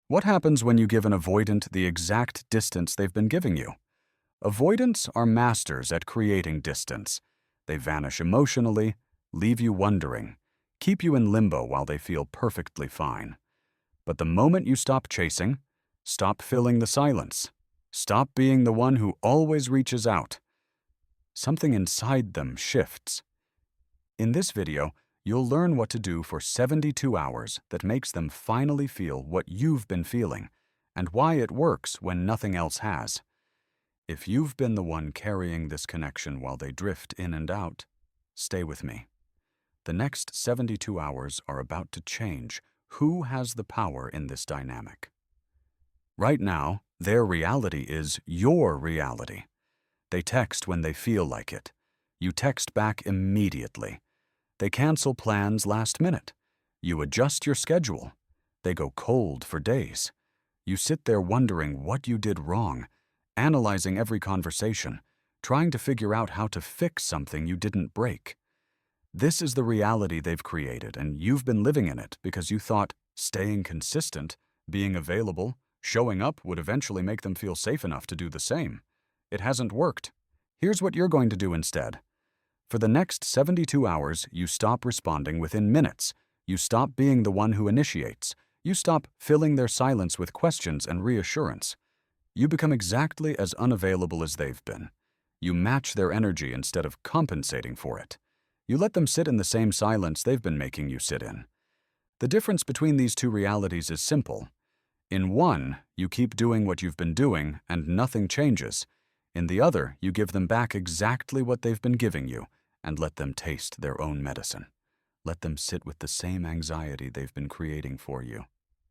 What happens when you give an avoidant the exact distance they've been giving you? Avoidants are masters at creating distance. They vanish emotionally, leave you wondering, keep you in limbo while they feel perfectly fine. But the moment you stop chasing, stop filling the silence, stop being the one who always reaches out, something inside them shifts. In this video, you'll learn what to do for 72 hours that makes them finally feel what you've been feeling, and why it works when nothing else has. If you've been the one carrying this connection while they drift in and out, stay with me. The next 72 hours are about to change who has the power in this dynamic. Right now, their reality is your reality. They text when they feel like it. You text back immediately. They cancel plans last minute. You adjust your schedule. They go cold for days. You sit there wondering what you did wrong, analyzing every conversation, trying to figure out how to fix something you didn't break. This is the reality they've created, and you've been living in it because you thought staying consistent, being available, showing up would eventually make them feel safe enough to do the same. It hasn't worked. Here's what you're going to do instead. For the next 72 hours, you stop responding within minutes. You stop being the one who initiates. You stop filling their silence with questions and reassurance. You become exactly as unavailable as they've been. You match their energy instead of compensating for it. You let them sit in the same silence they've been making you sit in. The difference between these two realities is simple. In one, you keep doing what you've been doing and nothing changes. In the other, you give them back exactly what they've been giving you and let them taste their own medicine. Let them sit with the same anxiety they've been creating for you.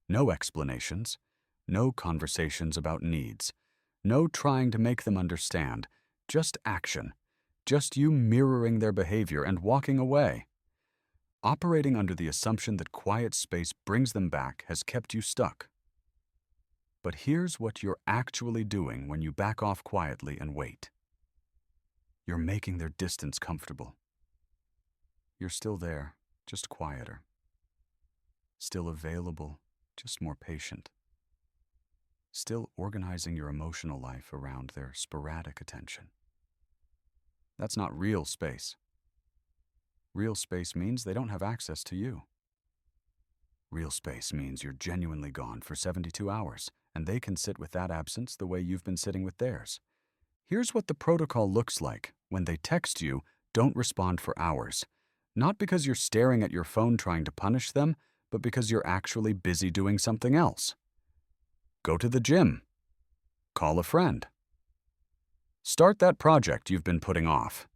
No explanations, no conversations about needs, no trying to make them understand, just action, just you mirroring their behavior and walking away. Operating under the assumption that quiet space brings them back has kept you stuck. But here's what you're actually doing when you back off quietly and wait. You're making their distance comfortable. You're still there, just quieter. Still available, just more patient. Still organizing your emotional life around their sporadic attention. That's not real space. Real space means they don't have access to you. Real space means you're genuinely gone for 72 hours, and they can sit with that absence the way you've been sitting with theirs. Here's what the protocol looks like. When they text you, don't respond for hours. Not because you're staring at your phone trying to punish them, but because you're actually busy doing something else. Go to the gym. Call a friend. Start that project you've been putting off.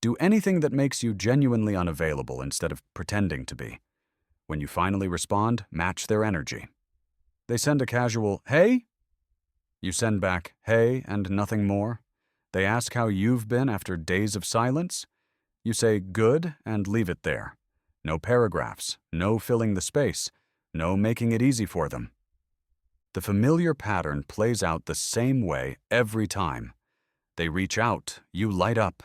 Do anything that makes you genuinely unavailable instead of pretending to be. When you finally respond, match their energy. They send a casual, "Hey?" You send back, "Hey," and nothing more. They ask how you've been after days of silence. You say, "Good," and leave it there. No paragraphs, no filling the space, no making it easy for them. The familiar pattern plays out the same way every time. They reach out, you light up.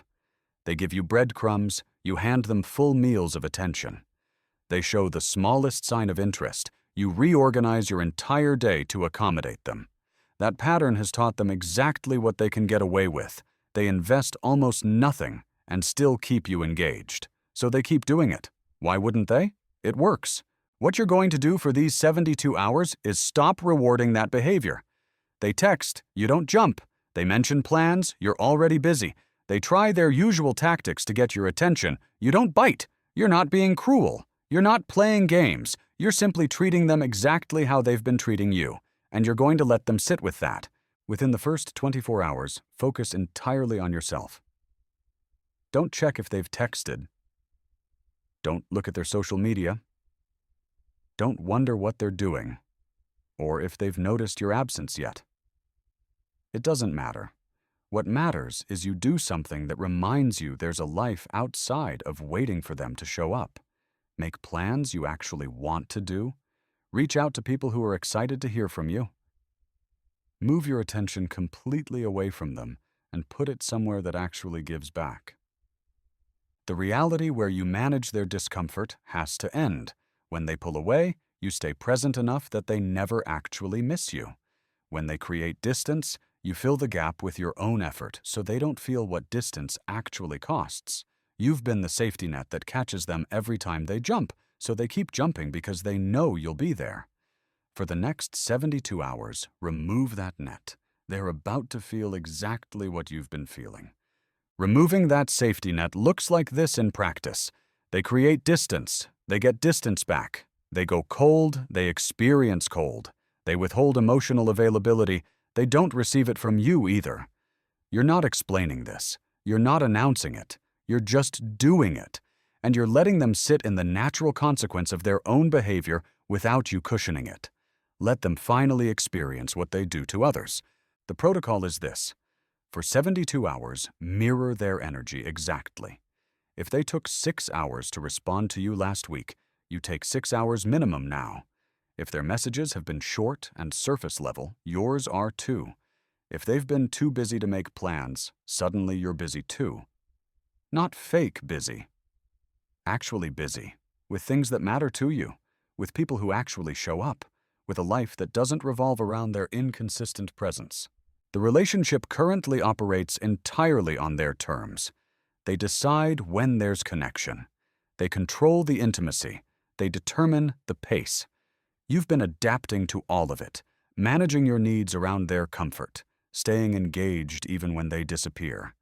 They give you breadcrumbs, you hand them full meals of attention. They show the smallest sign of interest, you reorganize your entire day to accommodate them. That pattern has taught them exactly what they can get away with. They invest almost nothing and still keep you engaged. So they keep doing it. Why wouldn't they? It works. What you're going to do for these 72 hours is stop rewarding that behavior. They text, you don't jump. They mention plans, you're already busy. They try their usual tactics to get your attention. You don't bite. You're not being cruel. You're not playing games. You're simply treating them exactly how they've been treating you. And you're going to let them sit with that. Within the first 24 hours, focus entirely on yourself. Don't check if they've texted. Don't look at their social media. Don't wonder what they're doing, or if they've noticed your absence yet. It doesn't matter. What matters is you do something that reminds you there's a life outside of waiting for them to show up. Make plans you actually want to do. Reach out to people who are excited to hear from you. Move your attention completely away from them and put it somewhere that actually gives back. The reality where you manage their discomfort has to end. When they pull away, You stay present enough that they never actually miss you. When they create distance, you fill the gap with your own effort so they don't feel what distance actually costs. You've been the safety net that catches them every time they jump, so they keep jumping because they know you'll be there. For the next 72 hours, remove that net. They're about to feel exactly what you've been feeling. Removing that safety net looks like this in practice. They create distance. They get distance back. They go cold. They experience cold. They withhold emotional availability. They don't receive it from you either. You're not explaining this. You're not announcing it. You're just doing it. And you're letting them sit in the natural consequence of their own behavior without you cushioning it. Let them finally experience what they do to others. The protocol is this. For 72 hours, mirror their energy exactly. If they took 6 hours to respond to you last week, you take 6 hours minimum now. If their messages have been short and surface level, yours are too. If they've been too busy to make plans, suddenly you're busy too. Not fake busy. Actually busy, with things that matter to you, with people who actually show up, with a life that doesn't revolve around their inconsistent presence. The relationship currently operates entirely on their terms. They decide when there's connection. They control the intimacy. They determine the pace. You've been adapting to all of it, managing your needs around their comfort, staying engaged even when they disappear.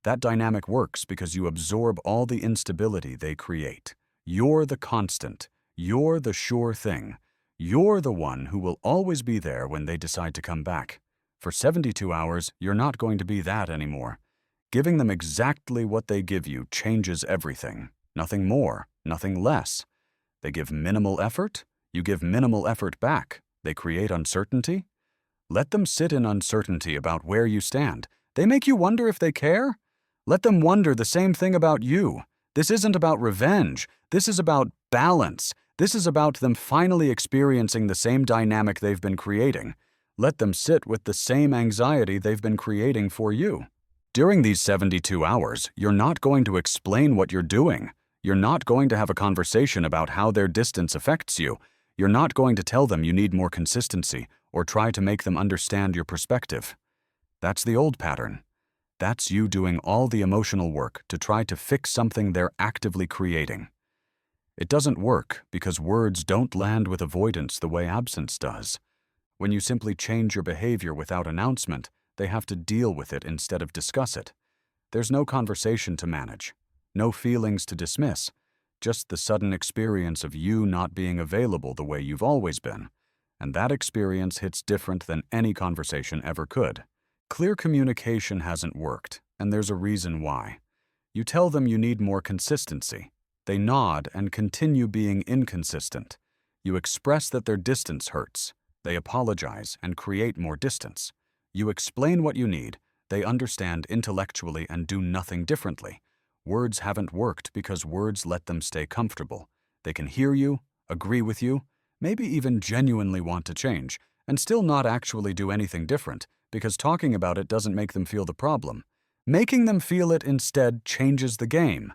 That dynamic works because you absorb all the instability they create. You're the constant. You're the sure thing. You're the one who will always be there when they decide to come back. For 72 hours, you're not going to be that anymore. Giving them exactly what they give you changes everything. Nothing more, nothing less. They give minimal effort. You give minimal effort back. They create uncertainty. Let them sit in uncertainty about where you stand. They make you wonder if they care. Let them wonder the same thing about you. This isn't about revenge. This is about balance. This is about them finally experiencing the same dynamic they've been creating. Let them sit with the same anxiety they've been creating for you. During these 72 hours, you're not going to explain what you're doing. You're not going to have a conversation about how their distance affects you. You're not going to tell them you need more consistency or try to make them understand your perspective. That's the old pattern. That's you doing all the emotional work to try to fix something they're actively creating. It doesn't work because words don't land with avoidance the way absence does. When you simply change your behavior without announcement, they have to deal with it instead of discuss it. There's no conversation to manage, no feelings to dismiss, just the sudden experience of you not being available the way you've always been. And that experience hits different than any conversation ever could. Clear communication hasn't worked, and there's a reason why. You tell them you need more consistency. They nod and continue being inconsistent. You express that their distance hurts. They apologize and create more distance. You explain what you need. They understand intellectually and do nothing differently. Words haven't worked because words let them stay comfortable. They can hear you, agree with you, maybe even genuinely want to change, and still not actually do anything different because talking about it doesn't make them feel the problem. Making them feel it instead changes the game.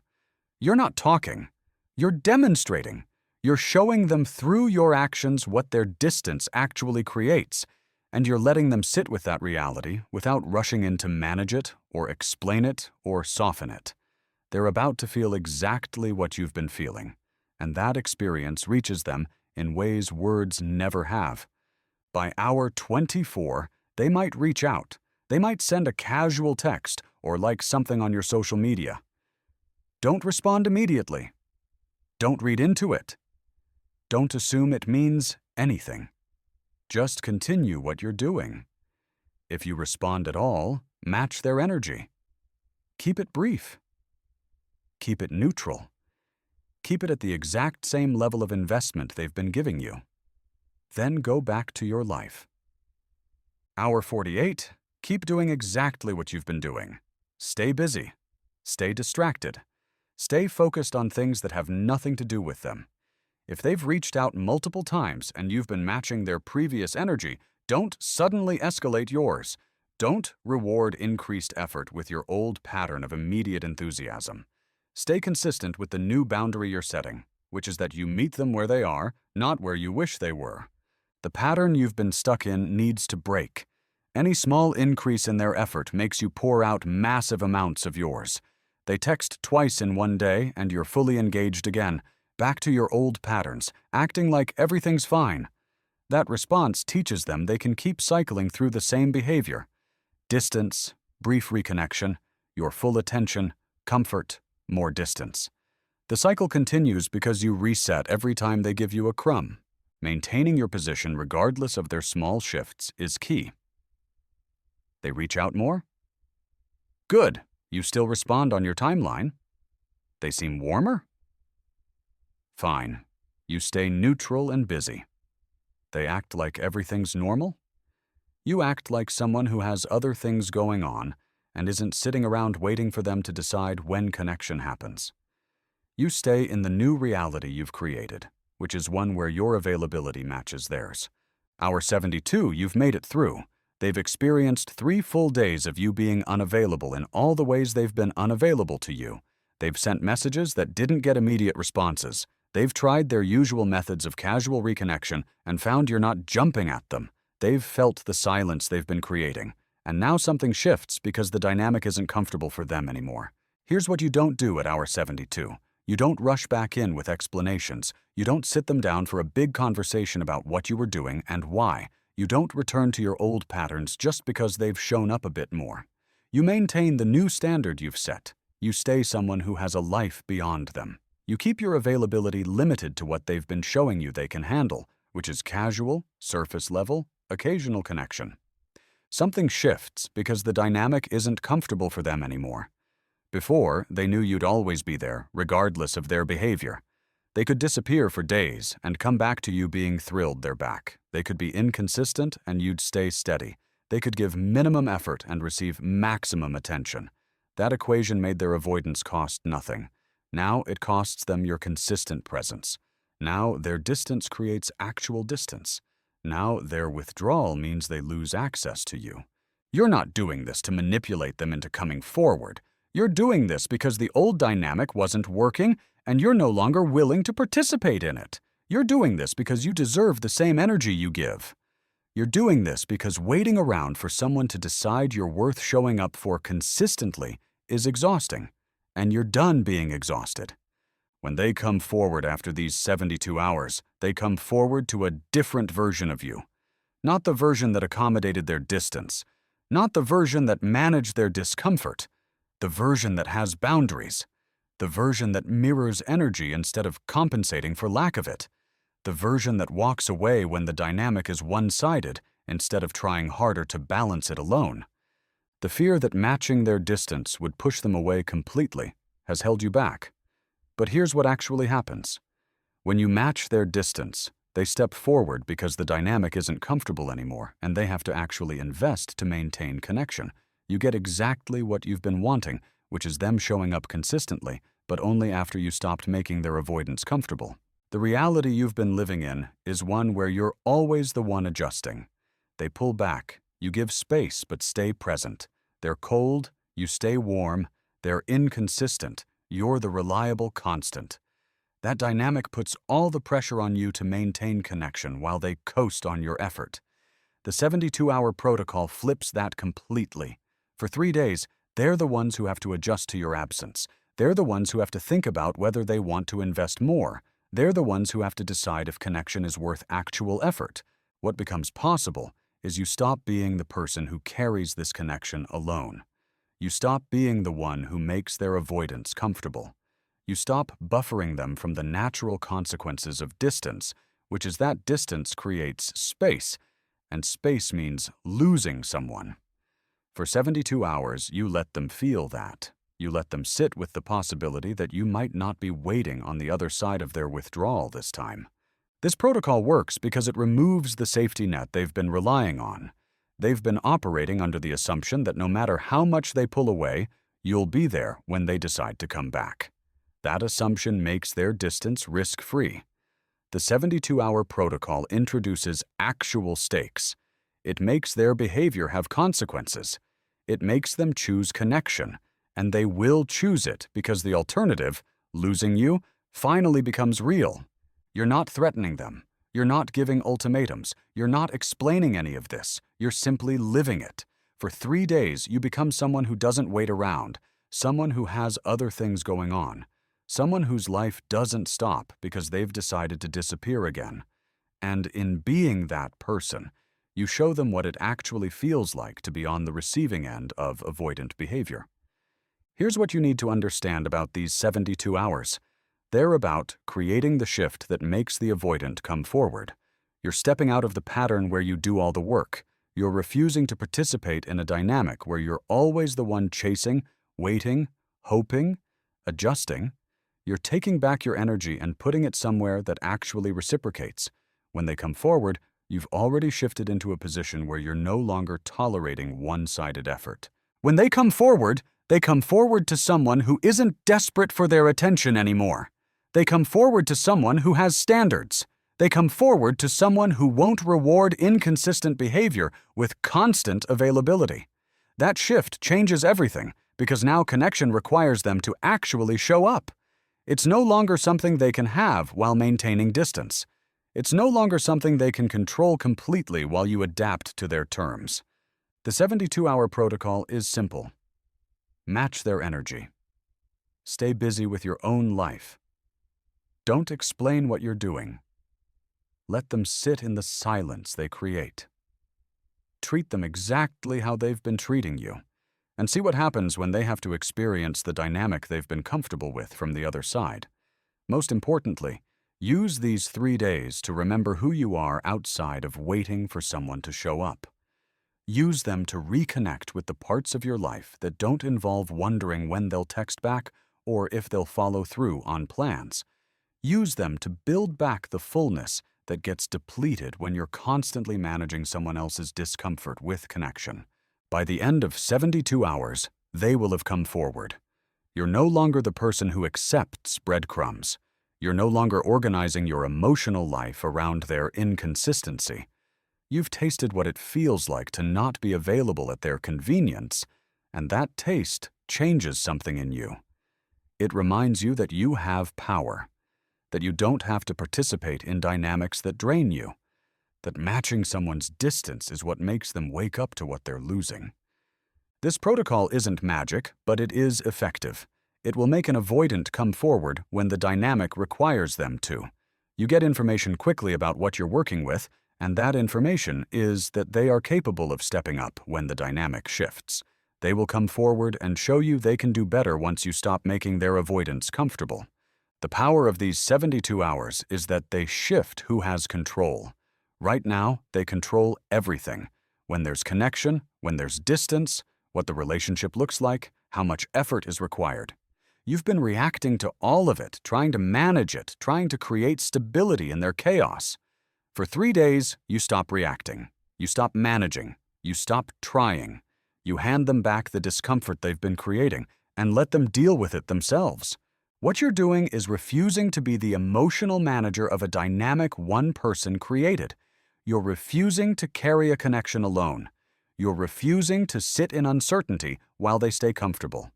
You're not talking. You're demonstrating. You're showing them through your actions what their distance actually creates, and you're letting them sit with that reality without rushing in to manage it or explain it or soften it. They're about to feel exactly what you've been feeling, and that experience reaches them in ways words never have. By hour 24, they might reach out. They might send a casual text or like something on your social media. Don't respond immediately. Don't read into it. Don't assume it means anything. Just continue what you're doing. If you respond at all, match their energy. Keep it brief. Keep it neutral. Keep it at the exact same level of investment they've been giving you. Then go back to your life. Hour 48, keep doing exactly what you've been doing. Stay busy. Stay distracted. Stay focused on things that have nothing to do with them. If they've reached out multiple times and you've been matching their previous energy, don't suddenly escalate yours. Don't reward increased effort with your old pattern of immediate enthusiasm. Stay consistent with the new boundary you're setting. which is that you meet them where they are, not where you wish they were. The pattern you've been stuck in needs to break. Any small increase in their effort makes you pour out massive amounts of yours. They text twice in one day and you're fully engaged again, back to your old patterns, acting like everything's fine. That response teaches them they can keep cycling through the same behavior. Distance, brief reconnection, your full attention, comfort, more distance. The cycle continues because you reset every time they give you a crumb. Maintaining your position regardless of their small shifts is key. They reach out more? Good. You still respond on your timeline. They seem warmer? Fine. You stay neutral and busy. They act like everything's normal? You act like someone who has other things going on and isn't sitting around waiting for them to decide when connection happens. You stay in the new reality you've created, which is one where your availability matches theirs. Hour 72, you've made it through. They've experienced 3 full days of you being unavailable in all the ways they've been unavailable to you. They've sent messages that didn't get immediate responses. They've tried their usual methods of casual reconnection and found you're not jumping at them. They've felt the silence they've been creating. And now something shifts because the dynamic isn't comfortable for them anymore. Here's what you don't do at hour 72. You don't rush back in with explanations. You don't sit them down for a big conversation about what you were doing and why. You don't return to your old patterns just because they've shown up a bit more. You maintain the new standard you've set. You stay someone who has a life beyond them. You keep your availability limited to what they've been showing you they can handle, which is casual, surface level, occasional connection. Something shifts because the dynamic isn't comfortable for them anymore. Before, they knew you'd always be there, regardless of their behavior. They could disappear for days and come back to you being thrilled they're back. They could be inconsistent and you'd stay steady. They could give minimum effort and receive maximum attention. That equation made their avoidance cost nothing. Now it costs them your consistent presence. Now their distance creates actual distance. Now their withdrawal means they lose access to you. You're not doing this to manipulate them into coming forward. You're doing this because the old dynamic wasn't working and you're no longer willing to participate in it. You're doing this because you deserve the same energy you give. You're doing this because waiting around for someone to decide you're worth showing up for consistently is exhausting, and you're done being exhausted. When they come forward after these 72 hours, they come forward to a different version of you. Not the version that accommodated their distance, not the version that managed their discomfort, the version that has boundaries, the version that mirrors energy instead of compensating for lack of it, the version that walks away when the dynamic is one-sided instead of trying harder to balance it alone. The fear that matching their distance would push them away completely has held you back. But here's what actually happens. When you match their distance, they step forward because the dynamic isn't comfortable anymore and they have to actually invest to maintain connection. You get exactly what you've been wanting, which is them showing up consistently, but only after you stopped making their avoidance comfortable. The reality you've been living in is one where you're always the one adjusting. They pull back, you give space but stay present. They're cold, you stay warm. They're inconsistent, you're the reliable constant. That dynamic puts all the pressure on you to maintain connection while they coast on your effort. The 72-hour protocol flips that completely. For 3 days, they're the ones who have to adjust to your absence. They're the ones who have to think about whether they want to invest more. They're the ones who have to decide if connection is worth actual effort. What becomes possible is you stop being the person who carries this connection alone. You stop being the one who makes their avoidance comfortable. You stop buffering them from the natural consequences of distance, which is that distance creates space, and space means losing someone. For 72 hours, you let them feel that. You let them sit with the possibility that you might not be waiting on the other side of their withdrawal this time. This protocol works because it removes the safety net they've been relying on. They've been operating under the assumption that no matter how much they pull away, you'll be there when they decide to come back. That assumption makes their distance risk-free. The 72-hour protocol introduces actual stakes. It makes their behavior have consequences. It makes them choose connection, and they will choose it because the alternative, losing you, finally becomes real. You're not threatening them. You're not giving ultimatums. You're not explaining any of this. You're simply living it. For 3 days, you become someone who doesn't wait around, someone who has other things going on, someone whose life doesn't stop because they've decided to disappear again. And in being that person, you show them what it actually feels like to be on the receiving end of avoidant behavior. Here's what you need to understand about these 72 hours. They're about creating the shift that makes the avoidant come forward. You're stepping out of the pattern where you do all the work. You're refusing to participate in a dynamic where you're always the one chasing, waiting, hoping, adjusting. You're taking back your energy and putting it somewhere that actually reciprocates. When they come forward, you've already shifted into a position where you're no longer tolerating one-sided effort. When they come forward to someone who isn't desperate for their attention anymore. They come forward to someone who has standards. They come forward to someone who won't reward inconsistent behavior with constant availability. That shift changes everything because now connection requires them to actually show up. It's no longer something they can have while maintaining distance. It's no longer something they can control completely while you adapt to their terms. The 72-hour protocol is simple. Match their energy. Stay busy with your own life. Don't explain what you're doing. Let them sit in the silence they create. Treat them exactly how they've been treating you, and see what happens when they have to experience the dynamic they've been comfortable with from the other side. Most importantly, use these 3 days to remember who you are outside of waiting for someone to show up. Use them to reconnect with the parts of your life that don't involve wondering when they'll text back or if they'll follow through on plans. Use them to build back the fullness that gets depleted when you're constantly managing someone else's discomfort with connection. By the end of 72 hours, they will have come forward. You're no longer the person who accepts breadcrumbs. You're no longer organizing your emotional life around their inconsistency. You've tasted what it feels like to not be available at their convenience, and that taste changes something in you. It reminds you that you have power, that you don't have to participate in dynamics that drain you, that matching someone's distance is what makes them wake up to what they're losing. This protocol isn't magic, but it is effective. It will make an avoidant come forward when the dynamic requires them to. You get information quickly about what you're working with, and that information is that they are capable of stepping up when the dynamic shifts. They will come forward and show you they can do better once you stop making their avoidance comfortable. The power of these 72 hours is that they shift who has control. Right now, they control everything. When there's connection, when there's distance, what the relationship looks like, how much effort is required. You've been reacting to all of it, trying to manage it, trying to create stability in their chaos. For 3 days, you stop reacting. You stop managing. You stop trying. You hand them back the discomfort they've been creating and let them deal with it themselves. What you're doing is refusing to be the emotional manager of a dynamic one person created. You're refusing to carry a connection alone. You're refusing to sit in uncertainty while they stay comfortable.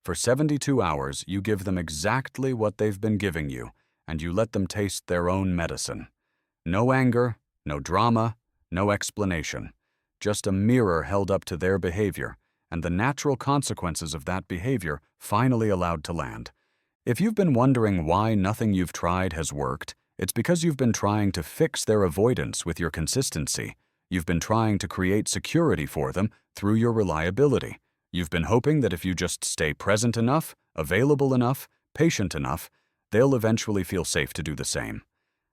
For 72 hours, you give them exactly what they've been giving you, and you let them taste their own medicine. No anger, no drama, no explanation. Just a mirror held up to their behavior, and the natural consequences of that behavior finally allowed to land. If you've been wondering why nothing you've tried has worked, it's because you've been trying to fix their avoidance with your consistency. You've been trying to create security for them through your reliability. You've been hoping that if you just stay present enough, available enough, patient enough, they'll eventually feel safe to do the same.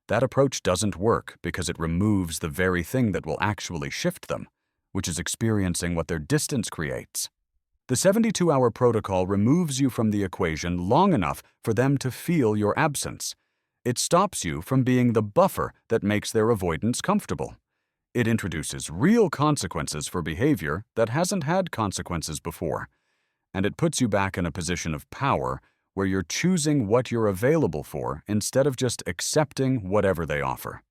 That approach doesn't work because it removes the very thing that will actually shift them, which is experiencing what their distance creates. The 72-hour protocol removes you from the equation long enough for them to feel your absence. It stops you from being the buffer that makes their avoidance comfortable. It introduces real consequences for behavior that hasn't had consequences before. And it puts you back in a position of power where you're choosing what you're available for instead of just accepting whatever they offer.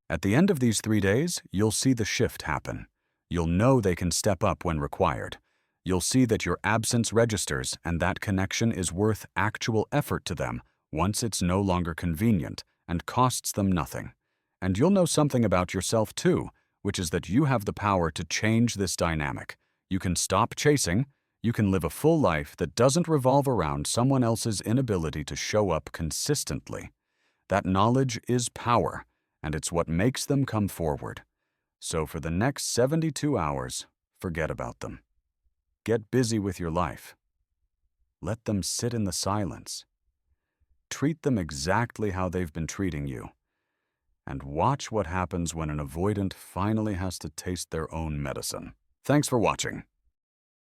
At the end of these 3 days, you'll see the shift happen. You'll know they can step up when required. You'll see that your absence registers and that connection is worth actual effort to them once it's no longer convenient and costs them nothing. And you'll know something about yourself too, which is that you have the power to change this dynamic. You can stop chasing. You can live a full life that doesn't revolve around someone else's inability to show up consistently. That knowledge is power, and it's what makes them come forward. So for the next 72 hours, forget about them. Get busy with your life. Let them sit in the silence. Treat them exactly how they've been treating you. And watch what happens when an avoidant finally has to taste their own medicine. Thanks for watching.